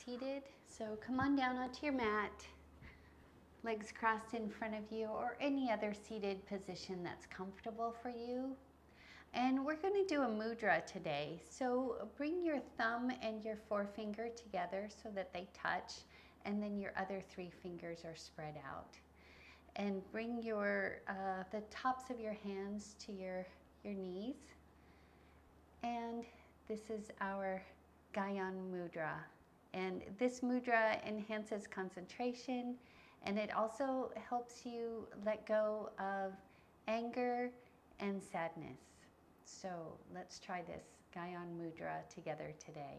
seated. So come on down onto your mat, legs crossed in front of you, or any other seated position that's comfortable for you. And we're going to do a mudra today. So bring your thumb and your forefinger together so that they touch, and then your other 3 fingers are spread out. And bring your the tops of your hands to your knees. And this is our Gyan Mudra. And this mudra enhances concentration, and it also helps you let go of anger and sadness. So let's try this Gyan Mudra together today.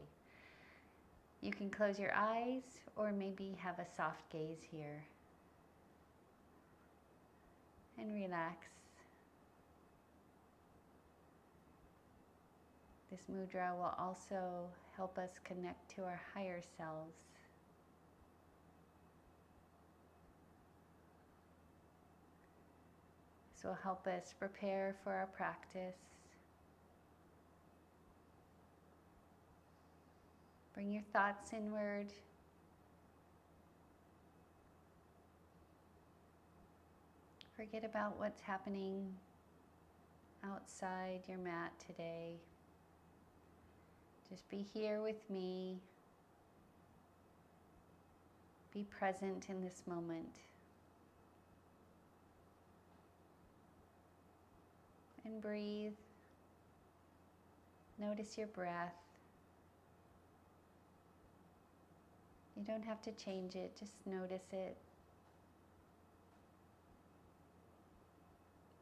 You can close your eyes or maybe have a soft gaze here. And relax. This mudra will also help us connect to our higher selves. This will help us prepare for our practice. Bring your thoughts inward. Forget about what's happening outside your mat today. Just be here with me. Be present in this moment. And breathe. Notice your breath. You don't have to change it, just notice it.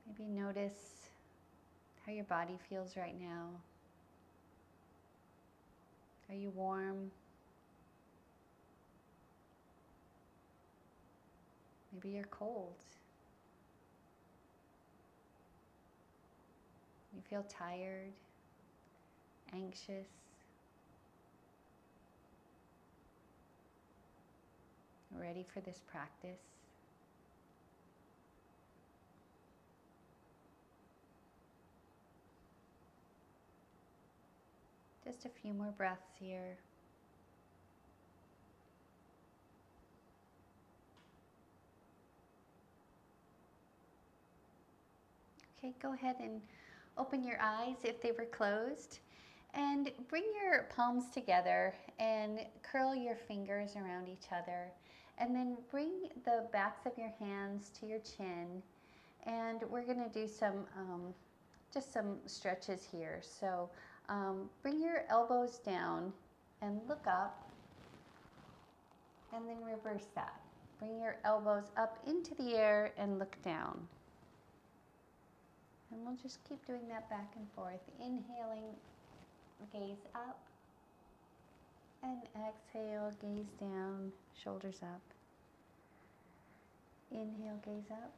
Maybe notice how your body feels right now. Are you warm? Maybe you're cold. You feel tired, anxious. Ready for this practice? Just a few more breaths here. Okay, go ahead and open your eyes if they were closed. And bring your palms together and curl your fingers around each other. And then bring the backs of your hands to your chin. And we're going to do just some stretches here. So bring your elbows down and look up. And then reverse that. Bring your elbows up into the air and look down. And we'll just keep doing that back and forth. Inhaling, gaze up. And exhale, gaze down, shoulders up. Inhale, gaze up.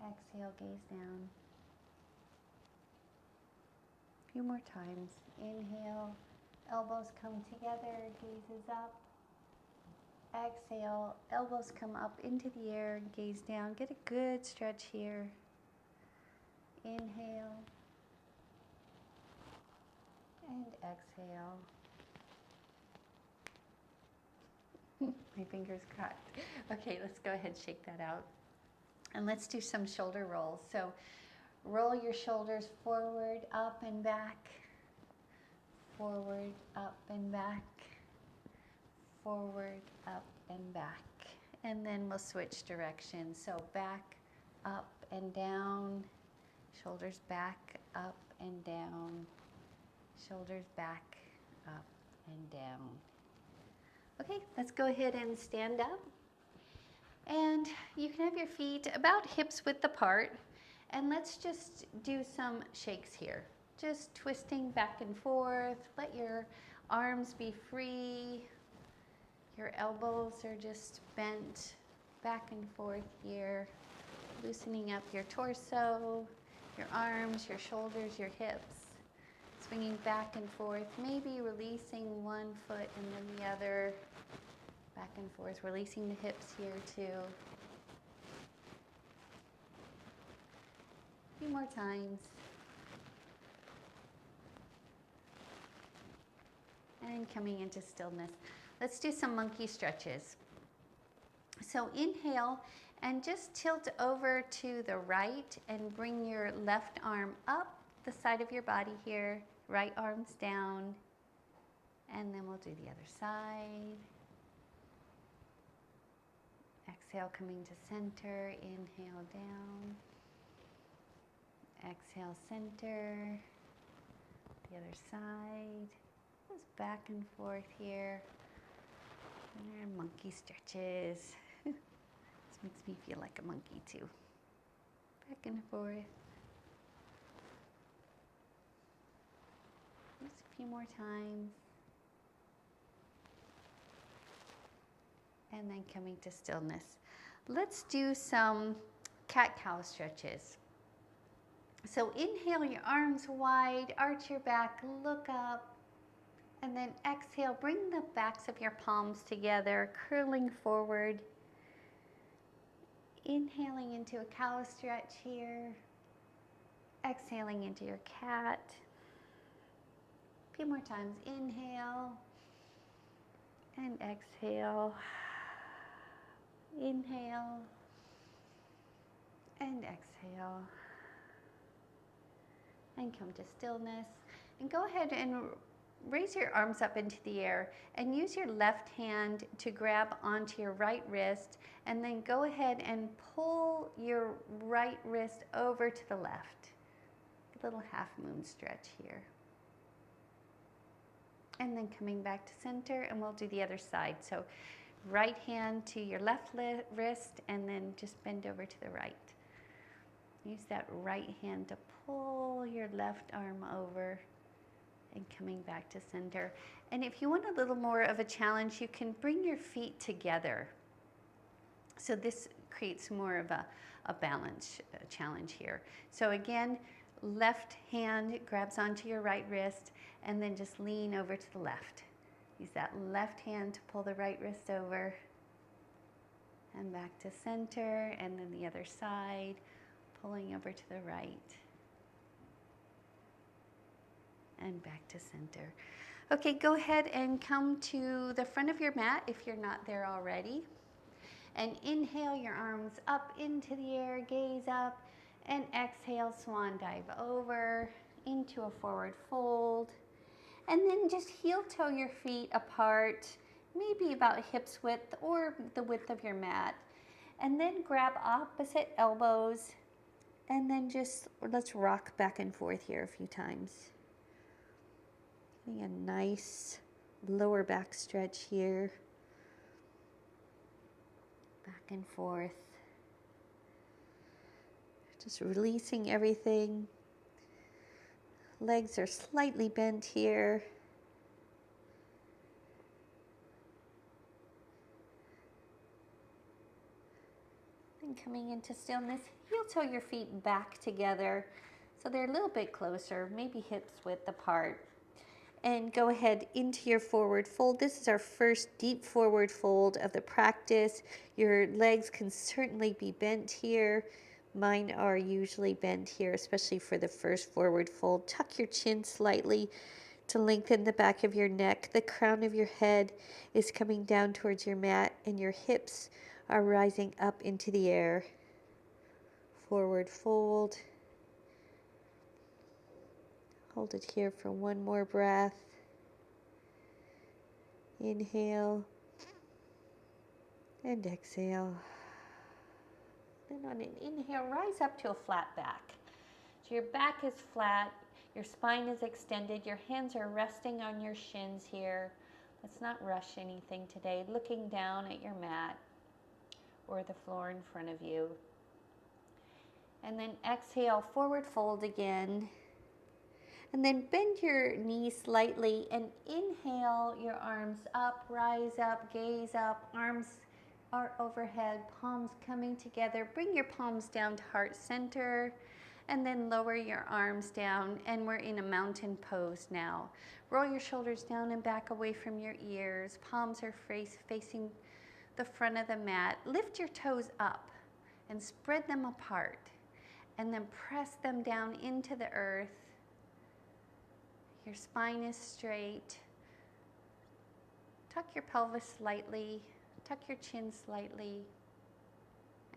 Exhale, gaze down. A few more times. Inhale, elbows come together, gazes up. Exhale, elbows come up into the air, gaze down. Get a good stretch here. Inhale. And exhale. My fingers cracked. Okay, let's go ahead and shake that out. And let's do some shoulder rolls. So roll your shoulders forward, up and back. Forward, up and back. Forward, up and back. And then we'll switch directions. So back, up and down. Shoulders back, up and down. Shoulders back, up and down. Okay, let's go ahead and stand up. And you can have your feet about hips width apart. And let's just do some shakes here. Just twisting back and forth. Let your arms be free. Your elbows are just bent back and forth here. Loosening up your torso, your arms, your shoulders, your hips. Swinging back and forth, maybe releasing one foot and then the other. Back and forth, releasing the hips here too. A few more times. and coming into stillness. Let's do some monkey stretches. So inhale and just tilt over to the right and bring your left arm up the side of your body here. Right arm's down. And then we'll do the other side. Exhale, coming to center. Inhale, down. Exhale, center. The other side. Just back and forth here. And our monkey stretches. This makes me feel like a monkey too. Back and forth. Just a few more times. And then coming to stillness. Let's do some cat-cow stretches. So inhale your arms wide, arch your back, look up. And then exhale, bring the backs of your palms together, curling forward. Inhaling into a cow stretch here. Exhaling into your cat. A few more times. Inhale and exhale. Inhale and exhale. And come to stillness. And go ahead and raise your arms up into the air and use your left hand to grab onto your right wrist, and then go ahead and pull your right wrist over to the left. A little half moon stretch here. And then coming back to center, and we'll do the other side. So right hand to your left wrist, and then just bend over to the right. Use that right hand to pull your left arm over and coming back to center. And if you want a little more of a challenge, you can bring your feet together. So this creates more of a balance challenge here. So again, left hand grabs onto your right wrist, and then just lean over to the left. Use that left hand to pull the right wrist over and back to center, and then the other side, pulling over to the right and back to center. Okay, go ahead and come to the front of your mat if you're not there already. And inhale your arms up into the air, gaze up, and exhale, swan dive over into a forward fold. And then just heel toe your feet apart, maybe about hips width or the width of your mat. And then grab opposite elbows, and then just let's rock back and forth here a few times. Getting a nice lower back stretch here. Back and forth. Just releasing everything. Legs are slightly bent here. And coming into stillness, heel toe your feet back together so they're a little bit closer, maybe hips width apart. And go ahead into your forward fold. This is our first deep forward fold of the practice. Your legs can certainly be bent here. Mine are usually bent here, especially for the first forward fold. Tuck your chin slightly to lengthen the back of your neck. The crown of your head is coming down towards your mat, and your hips are rising up into the air. Forward fold. Hold it here for one more breath. Inhale and exhale. Then on an inhale, rise up to a flat back. So your back is flat, your spine is extended, your hands are resting on your shins here. Let's not rush anything today. Looking down at your mat or the floor in front of you. And then exhale, forward fold again. And then bend your knees slightly and inhale your arms up, rise up, gaze up, arms are overhead, palms coming together. Bring your palms down to heart center, and then lower your arms down, and we're in a mountain pose now. Roll your shoulders down and back away from your ears. Palms are facing the front of the mat. Lift your toes up and spread them apart, and then press them down into the earth. Your spine is straight. Tuck your pelvis slightly, tuck your chin slightly,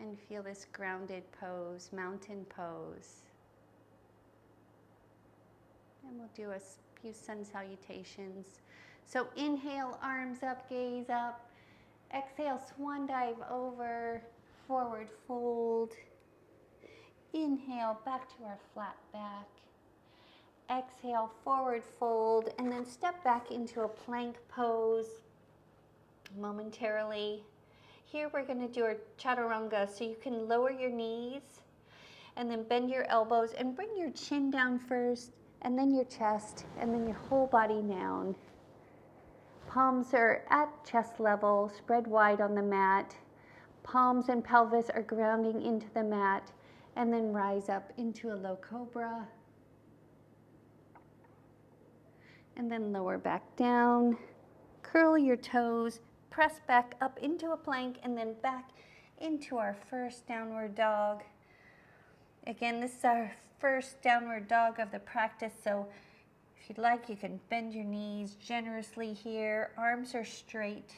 and feel this grounded pose, mountain pose. And we'll do a few sun salutations. So inhale, arms up, gaze up. Exhale, swan dive over, forward fold. Inhale, back to our flat back. Exhale, forward fold, and then step back into a plank pose momentarily. Here we're going to do our chaturanga, so you can lower your knees and then bend your elbows and bring your chin down first, and then your chest, and then your whole body down. Palms are at chest level, spread wide on the mat. Palms and pelvis are grounding into the mat, and then rise up into a low cobra. And then lower back down. Curl your toes, press back up into a plank, and then back into our first downward dog. Again, this is our first downward dog of the practice, so if you'd like, you can bend your knees generously here. Arms are straight.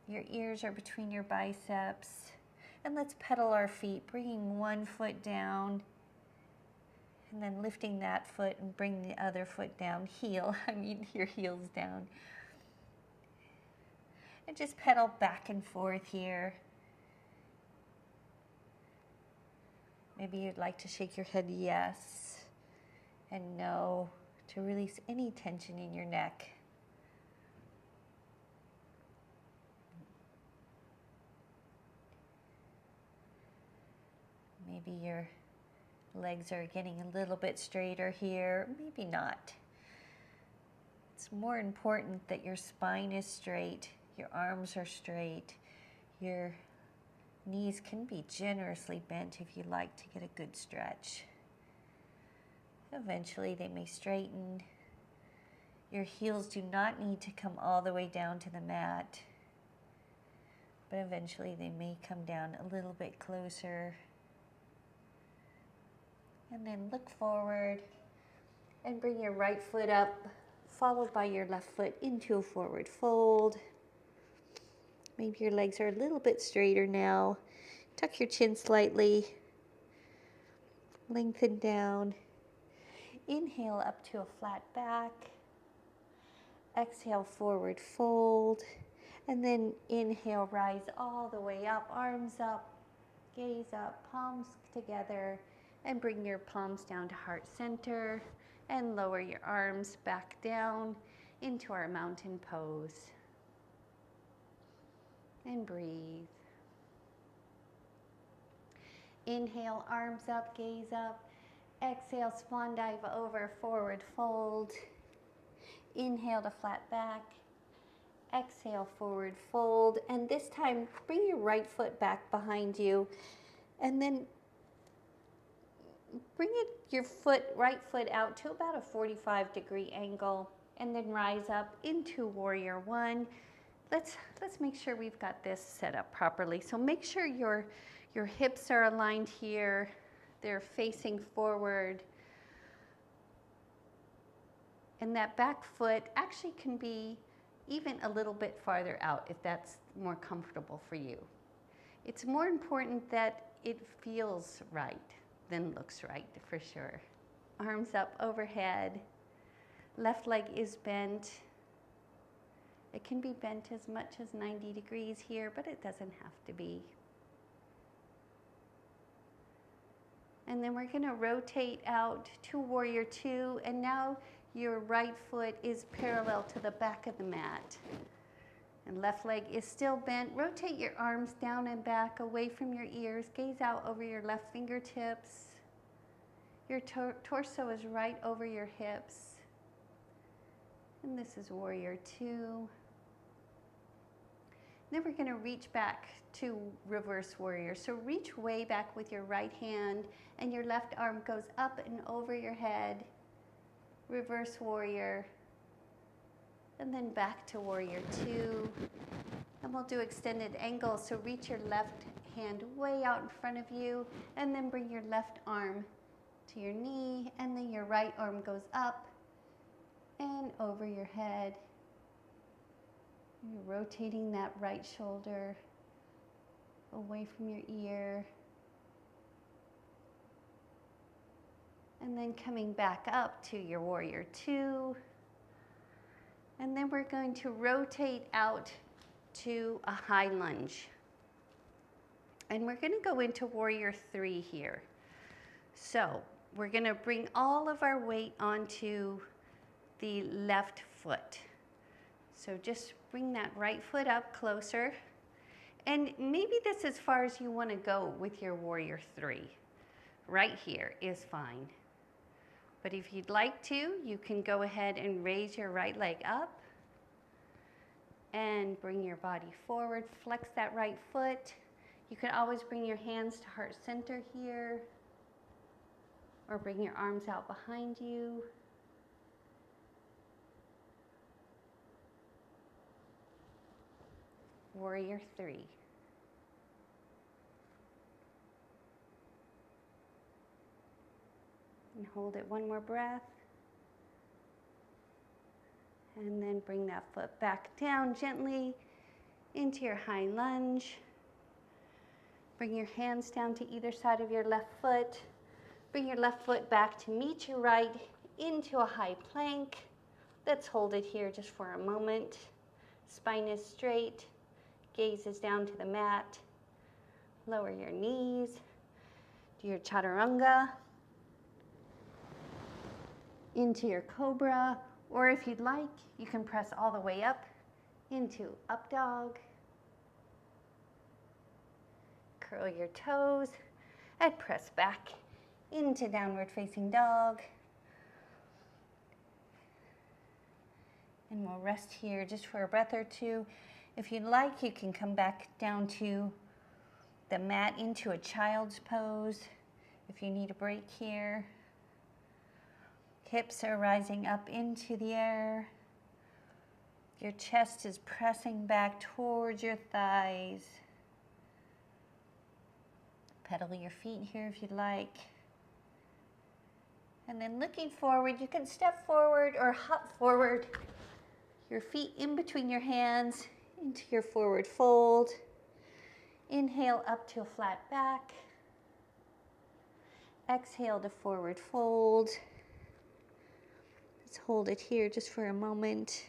Your ears are between your biceps. And let's pedal our feet, bringing one foot down, and then lifting that foot and bring the other foot down. Your heels down. And just pedal back and forth here. Maybe you'd like to shake your head yes and no to release any tension in your neck. Maybe your legs are getting a little bit straighter here, maybe not. It's more important that your spine is straight, your arms are straight, your knees can be generously bent if you like to get a good stretch. Eventually they may straighten. Your heels do not need to come all the way down to the mat, but eventually they may come down a little bit closer. And then look forward and bring your right foot up, followed by your left foot into a forward fold. Maybe your legs are a little bit straighter now. Tuck your chin slightly. Lengthen down. Inhale up to a flat back. Exhale, forward fold. And then inhale, rise all the way up, arms up, gaze up, palms together, and bring your palms down to heart center, and lower your arms back down into our mountain pose. And breathe. Inhale, arms up, gaze up. Exhale, swan dive over, forward fold. Inhale to flat back. Exhale, forward fold. And this time, bring your right foot back behind you. And then bring your right foot out to about a 45-degree angle. And then rise up into warrior one. Let's make sure we've got this set up properly. So make sure your hips are aligned here. They're facing forward. And that back foot actually can be even a little bit farther out if that's more comfortable for you. It's more important that it feels right than looks right, for sure. Arms up overhead. Left leg is bent. It can be bent as much as 90 degrees here, but it doesn't have to be. And then we're going to rotate out to warrior two, and now your right foot is parallel to the back of the mat. And left leg is still bent. Rotate your arms down and back, away from your ears. Gaze out over your left fingertips. Your torso is right over your hips. And this is warrior two. Then we're going to reach back to reverse warrior. So reach way back with your right hand, and your left arm goes up and over your head. Reverse warrior. And then back to warrior two. And we'll do extended angles. So reach your left hand way out in front of you, and then bring your left arm to your knee, and then your right arm goes up and over your head. You're rotating that right shoulder away from your ear. And then coming back up to your warrior two. And then we're going to rotate out to a high lunge. And we're going to go into warrior three here. So we're going to bring all of our weight onto the left foot. So just bring that right foot up closer. And maybe this is as far as you want to go with your warrior three. Right here is fine. But if you'd like to, you can go ahead and raise your right leg up and bring your body forward. Flex that right foot. You can always bring your hands to heart center here, or bring your arms out behind you. Warrior three. And hold it one more breath. And then bring that foot back down gently into your high lunge. Bring your hands down to either side of your left foot. Bring your left foot back to meet your right into a high plank. Let's hold it here just for a moment. Spine is straight. Gaze is down to the mat. Lower your knees. Do your chaturanga. Into your cobra, or if you'd like, you can press all the way up into up dog. Curl your toes and press back into downward facing dog. And we'll rest here just for a breath or two. If you'd like, you can come back down to the mat into a child's pose if you need a break here. Hips are rising up into the air. Your chest is pressing back towards your thighs. Pedal your feet here if you'd like. And then looking forward, you can step forward or hop forward. Your feet in between your hands into your forward fold. Inhale up to a flat back. Exhale to forward fold. Let's hold it here just for a moment.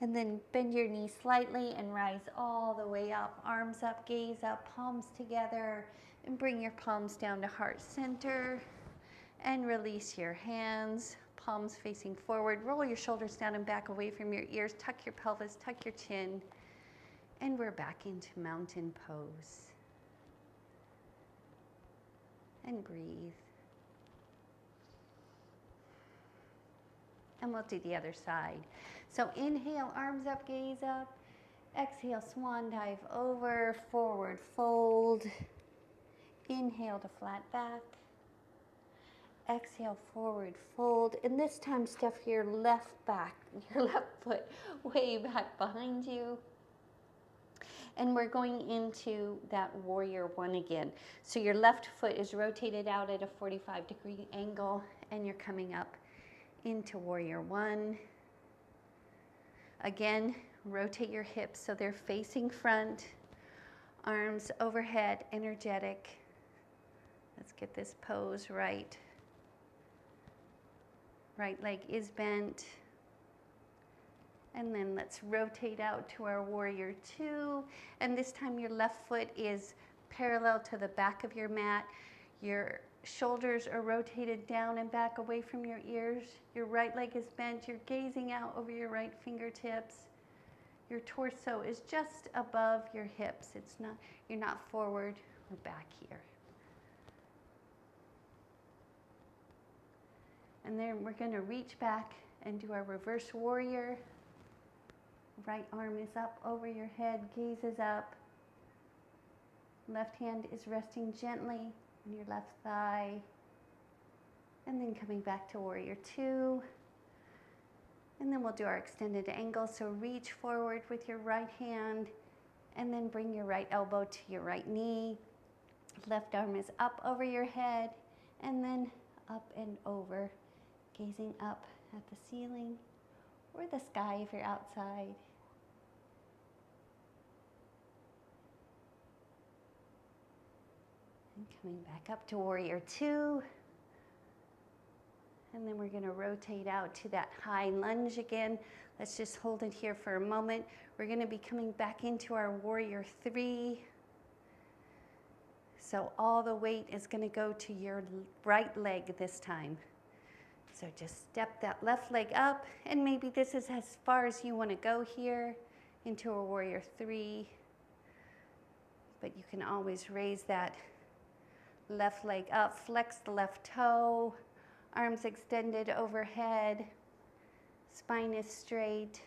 And then bend your knees slightly and rise all the way up. Arms up, gaze up, palms together. And bring your palms down to heart center. And release your hands. Palms facing forward. Roll your shoulders down and back away from your ears. Tuck your pelvis, tuck your chin. And we're back into mountain pose. And breathe. And we'll do the other side. So inhale, arms up, gaze up. Exhale, swan dive over, forward fold. Inhale to flat back. Exhale, forward fold. And this time, step your left foot way back behind you. And we're going into that warrior one again. So your left foot is rotated out at a 45-degree angle, and you're coming up into warrior one. Again, rotate your hips so they're facing front, arms overhead, energetic. Let's get this pose right. Right leg is bent. And then let's rotate out to our warrior two. And this time your left foot is parallel to the back of your mat. Your shoulders are rotated down and back away from your ears. Your right leg is bent. You're gazing out over your right fingertips. Your torso is just above your hips. You're not forward or back here. And then we're going to reach back and do our reverse warrior. Right arm is up over your head, gaze is up. Left hand is resting gently on your left thigh. And then coming back to warrior two. And then we'll do our extended angle. So reach forward with your right hand and then bring your right elbow to your right knee. Left arm is up over your head and then up and over, gazing up at the ceiling or the sky if you're outside. Coming back up to warrior two. And then we're going to rotate out to that high lunge again. Let's just hold it here for a moment. We're going to be coming back into our warrior three. So all the weight is going to go to your right leg this time. So just step that left leg up, and maybe this is as far as you want to go here into a warrior three. But you can always raise that left leg up, flex the left toe, arms extended overhead, spine is straight.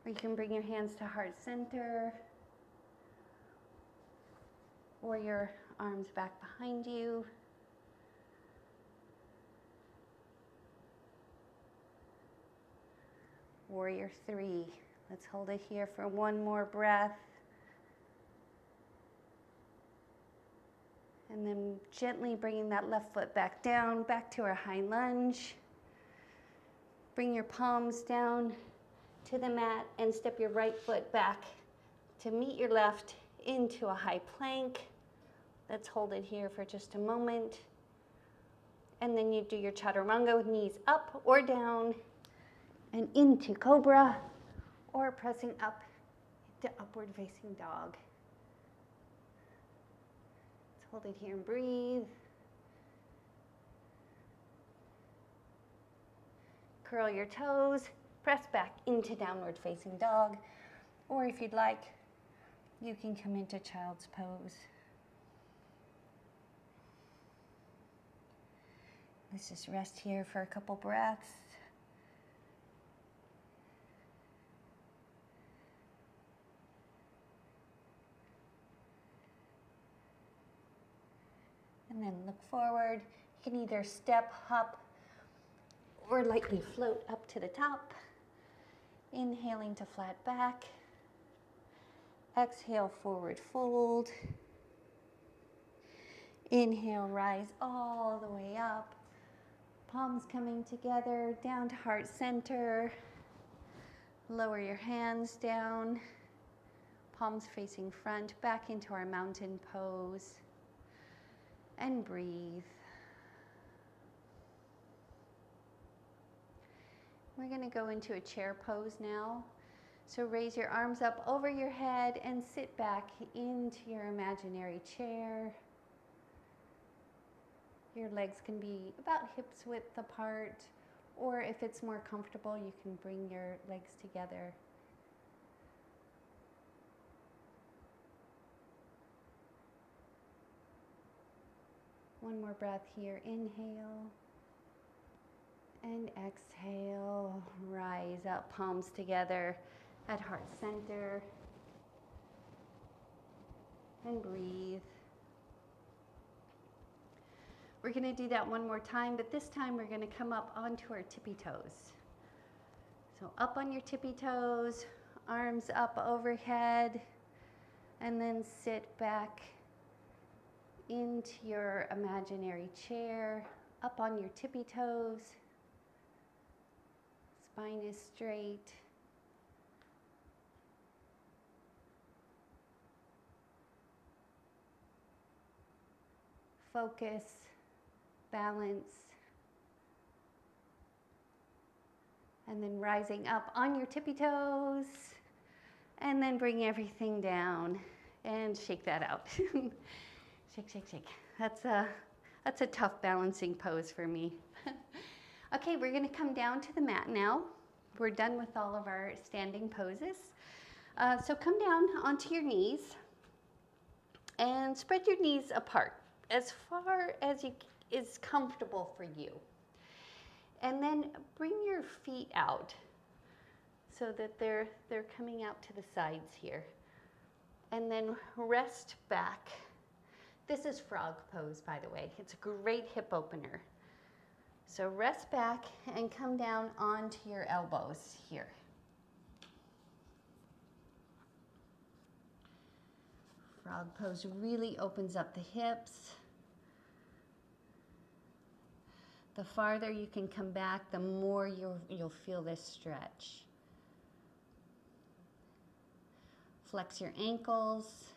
Or you can bring your hands to heart center, or your arms back behind you. Warrior three. Let's hold it here for one more breath. And then gently bringing that left foot back down, back to our high lunge. Bring your palms down to the mat and step your right foot back to meet your left into a high plank. Let's hold it here for just a moment. And then you do your chaturanga with knees up or down and into cobra, or pressing up to upward facing dog. Let's hold it here and breathe. Curl your toes, press back into downward facing dog, or if you'd like, you can come into child's pose. Let's just rest here for a couple breaths. And then look forward. You can either step, hop, or lightly float up to the top. Inhaling to flat back. Exhale, forward fold. Inhale, rise all the way up. Palms coming together, down to heart center. Lower your hands down. Palms facing front, back into our mountain pose. And breathe. We're going to go into a chair pose now. So raise your arms up over your head and sit back into your imaginary chair. Your legs can be about hips width apart, or if it's more comfortable, you can bring your legs together. One more breath here. Inhale and exhale. Rise up, palms together at heart center. And breathe. We're going to do that one more time, but this time we're going to come up onto our tippy toes. So up on your tippy toes, arms up overhead, and then sit back into your imaginary chair, up on your tippy toes. Spine is straight. Focus, balance, and then rising up on your tippy toes, and then bring everything down and shake that out. Shake, shake, shake. That's a tough balancing pose for me. Okay, we're going to come down to the mat now. We're done with all of our standing poses. So come down onto your knees and spread your knees apart as far as is comfortable for you. And then bring your feet out so that they're coming out to the sides here. And then rest back. This is frog pose, by the way. It's a great hip opener. So rest back and come down onto your elbows here. Frog pose really opens up the hips. The farther you can come back, the more you'll feel this stretch. Flex your ankles.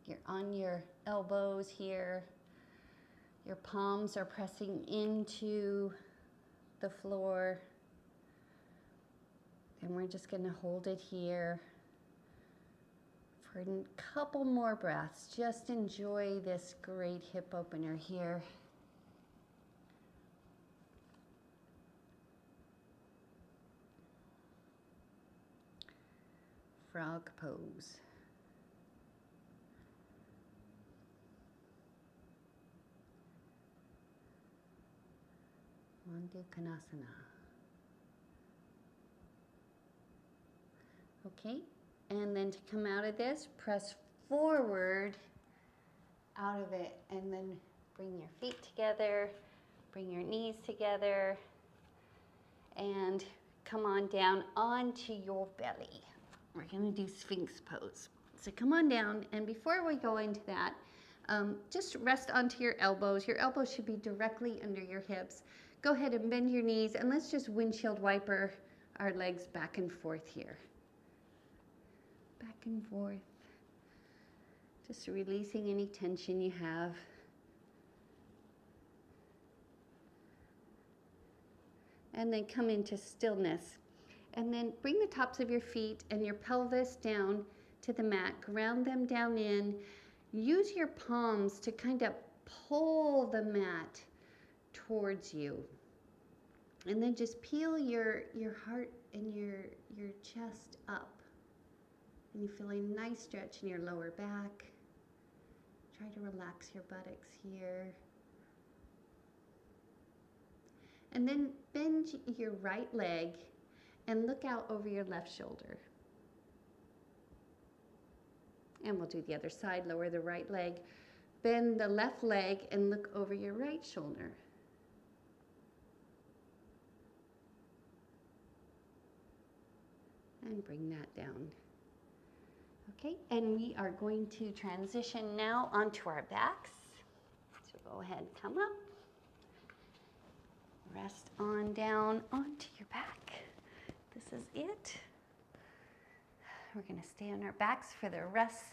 You're on your elbows here. Your palms are pressing into the floor. And we're just going to hold it here for a couple more breaths. Just enjoy this great hip opener here. Frog pose. Konasana. Okay, and then to come out of this, press forward out of it, and then bring your feet together, bring your knees together, and come on down onto your belly. We're gonna do Sphinx pose. So come on down, and before we go into that, just rest onto your elbows. Your elbows should be directly under your hips. Go ahead and bend your knees, and let's just windshield wiper our legs back and forth here. Back and forth. Just releasing any tension you have. And then come into stillness. And then bring the tops of your feet and your pelvis down to the mat. Ground them down in. Use your palms to kind of pull the mat towards you. And then just peel your heart and your chest up. And you feel a nice stretch in your lower back. Try to relax your buttocks here. And then bend your right leg and look out over your left shoulder. And we'll do the other side. Lower the right leg. Bend the left leg and look over your right shoulder. And bring that down. Okay, and we are going to transition now onto our backs. So go ahead, come up. Rest on down onto your back. This is it. We're going to stay on our backs for the rest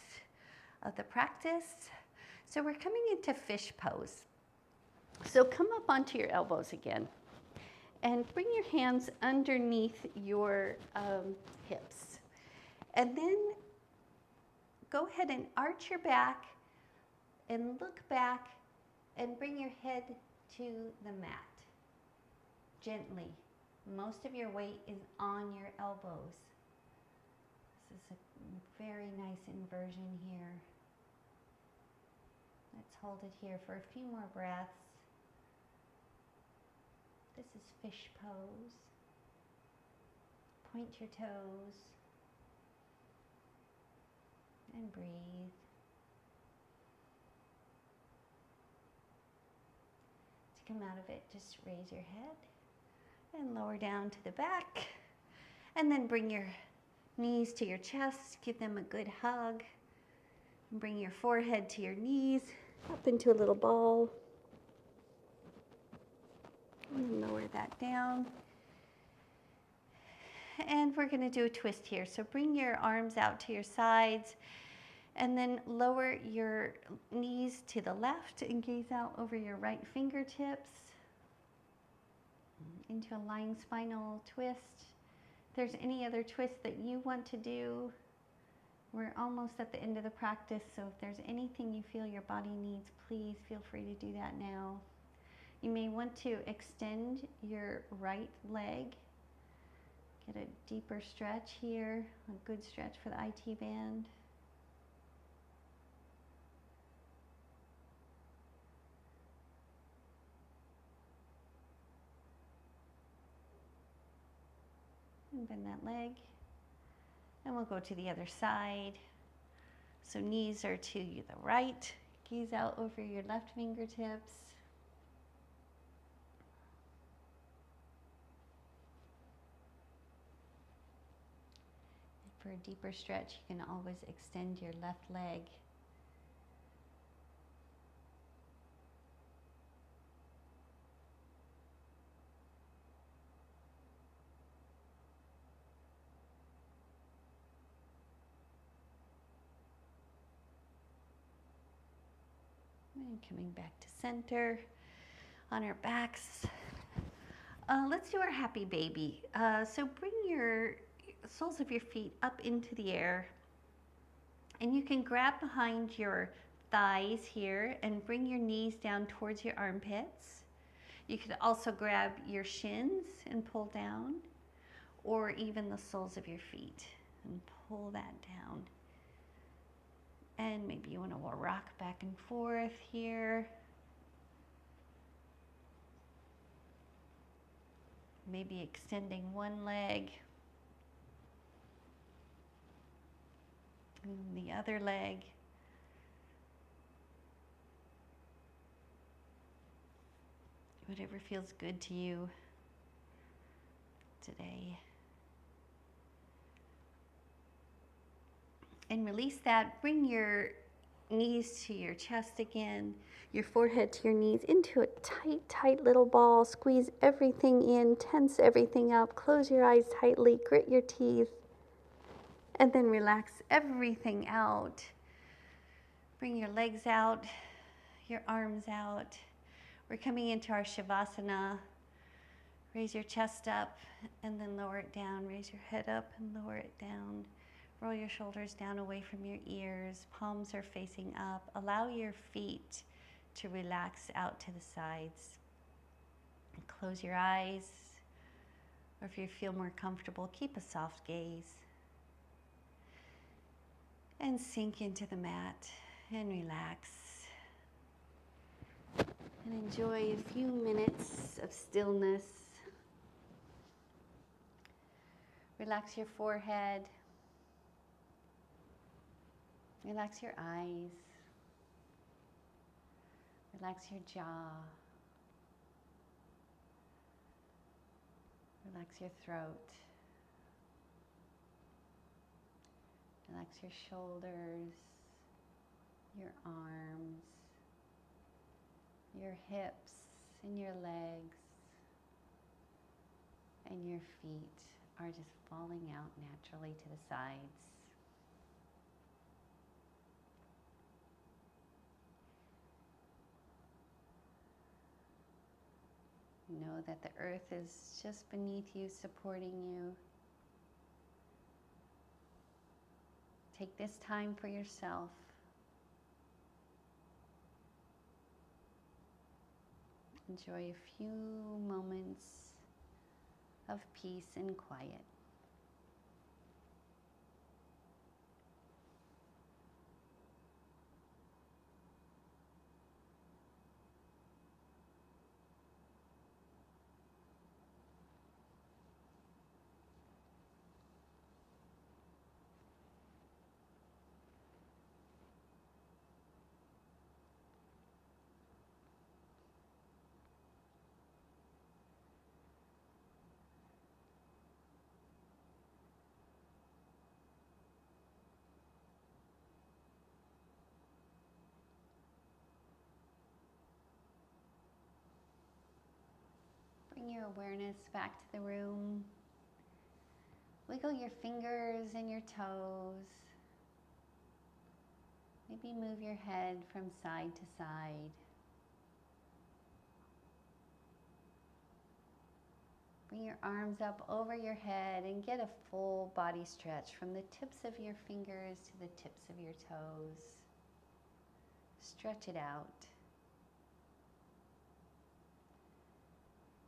of the practice. So we're coming into fish pose. So come up onto your elbows again. And bring your hands underneath your hips. And then go ahead and arch your back and look back and bring your head to the mat. Gently. Most of your weight is on your elbows. This is a very nice inversion here. Let's hold it here for a few more breaths. This is fish pose. Point your toes and breathe. To come out of it, just raise your head and lower down to the back. And then bring your knees to your chest, give them a good hug. And bring your forehead to your knees, up into a little ball. And lower that down. And we're going to do a twist here. So bring your arms out to your sides and then lower your knees to the left and gaze out over your right fingertips into a lying spinal twist. If there's any other twist that you want to do, we're almost at the end of the practice. So if there's anything you feel your body needs, please feel free to do that now. You may want to extend your right leg. Get a deeper stretch here, a good stretch for the IT band. And bend that leg. And we'll go to the other side. So knees are to the right. Gaze out over your left fingertips. For a deeper stretch, you can always extend your left leg. And coming back to center on our backs. Let's do our happy baby. So bring your soles of your feet up into the air, and you can grab behind your thighs here and bring your knees down towards your armpits. You could also grab your shins and pull down, or even the soles of your feet and pull that down. And maybe you want to rock back and forth here. Maybe extending one leg and the other leg. Whatever feels good to you today. And release that. Bring your knees to your chest again, your forehead to your knees, into a tight, tight little ball. Squeeze everything in, tense everything up, close your eyes tightly, grit your teeth, and then relax everything out. Bring your legs out, your arms out. We're coming into our Shavasana. Raise your chest up and then lower it down. Raise your head up and lower it down. Roll your shoulders down away from your ears. Palms are facing up. Allow your feet to relax out to the sides. And close your eyes, or if you feel more comfortable, keep a soft gaze. And sink into the mat and relax. And enjoy a few minutes of stillness. Relax your forehead. Relax your eyes. Relax your jaw. Relax your throat. Relax your shoulders, your arms, your hips and your legs, and your feet are just falling out naturally to the sides. Know that the earth is just beneath you, supporting you. Take this time for yourself. Enjoy a few moments of peace and quiet. Bring your awareness back to the room. Wiggle your fingers and your toes. Maybe move your head from side to side. Bring your arms up over your head and get a full body stretch from the tips of your fingers to the tips of your toes. Stretch it out.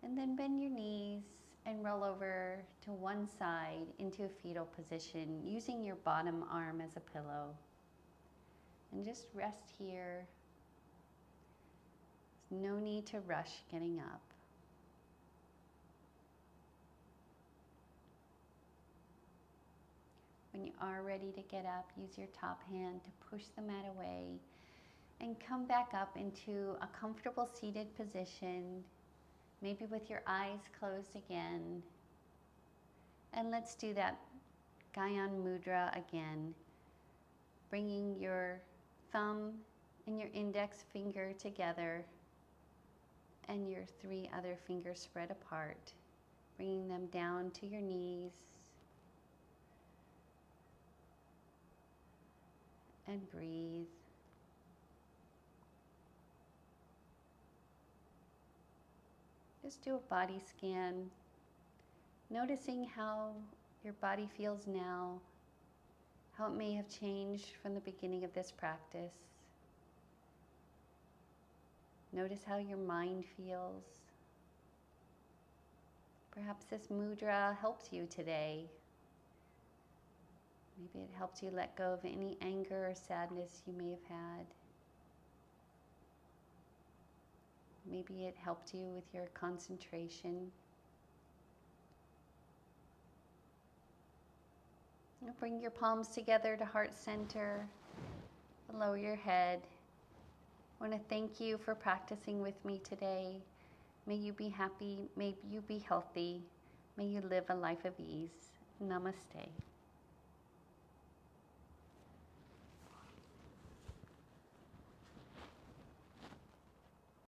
And then bend your knees and roll over to one side into a fetal position, using your bottom arm as a pillow. And just rest here. There's no need to rush getting up. When you are ready to get up, use your top hand to push the mat away and come back up into a comfortable seated position, maybe with your eyes closed again. And let's do that Gyan Mudra again, bringing your thumb and your index finger together and your three other fingers spread apart, bringing them down to your knees. And breathe. Just do a body scan, noticing how your body feels now, how it may have changed from the beginning of this practice. Notice how your mind feels. Perhaps this mudra helps you today. Maybe it helped you let go of any anger or sadness you may have had. Maybe it helped you with your concentration. Now bring your palms together to heart center. Lower your head. I want to thank you for practicing with me today. May you be happy. May you be healthy. May you live a life of ease. Namaste.